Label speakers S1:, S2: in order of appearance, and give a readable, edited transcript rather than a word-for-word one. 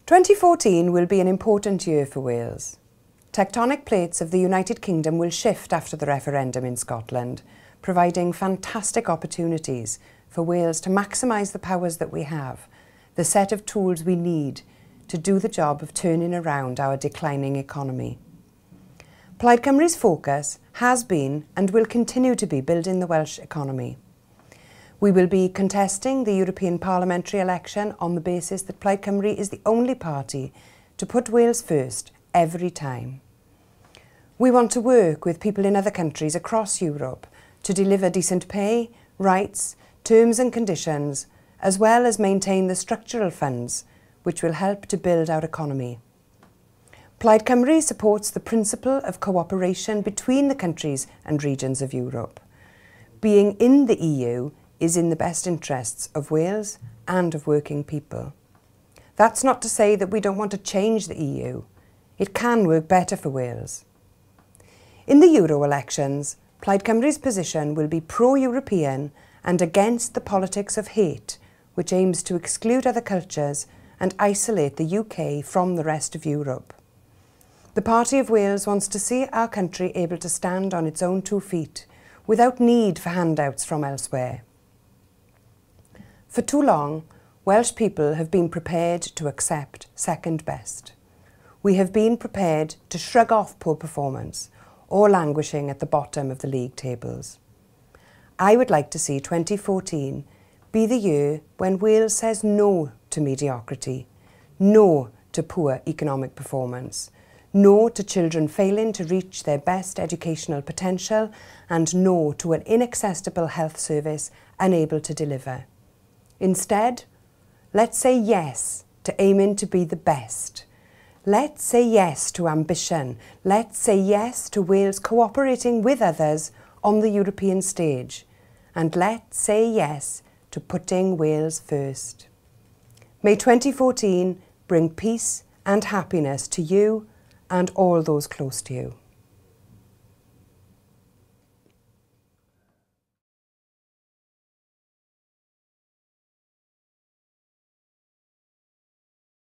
S1: 2014 will be an important year for Wales. Tectonic plates of the United Kingdom will shift after the referendum in Scotland, providing fantastic opportunities for Wales to maximise the powers that we have, the set of tools we need to do the job of turning around our declining economy. Plaid Cymru's focus has been and will continue to be building the Welsh economy. We will be contesting the European parliamentary election on the basis that Plaid Cymru is the only party to put Wales first every time. We want to work with people in other countries across Europe to deliver decent pay, rights, terms and conditions, as well as maintain the structural funds which will help to build our economy. Plaid Cymru supports the principle of cooperation between the countries and regions of Europe. Being in the EU is in the best interests of Wales and of working people. That's not to say that we don't want to change the EU. It can work better for Wales. In the Euro elections, Plaid Cymru's position will be pro-European and against the politics of hate, which aims to exclude other cultures and isolate the UK from the rest of Europe. The Party of Wales wants to see our country able to stand on its own 2 feet, without need for handouts from elsewhere. For too long, Welsh people have been prepared to accept second best. We have been prepared to shrug off poor performance or languishing at the bottom of the league tables. I would like to see 2014 be the year when Wales says no to mediocrity, no to poor economic performance, no to children failing to reach their best educational potential, and no to an inaccessible health service unable to deliver. Instead, let's say yes to aiming to be the best. Let's say yes to ambition. Let's say yes to Wales cooperating with others on the European stage. And let's say yes to putting Wales first. May 2014 bring peace and happiness to you and all those close to you.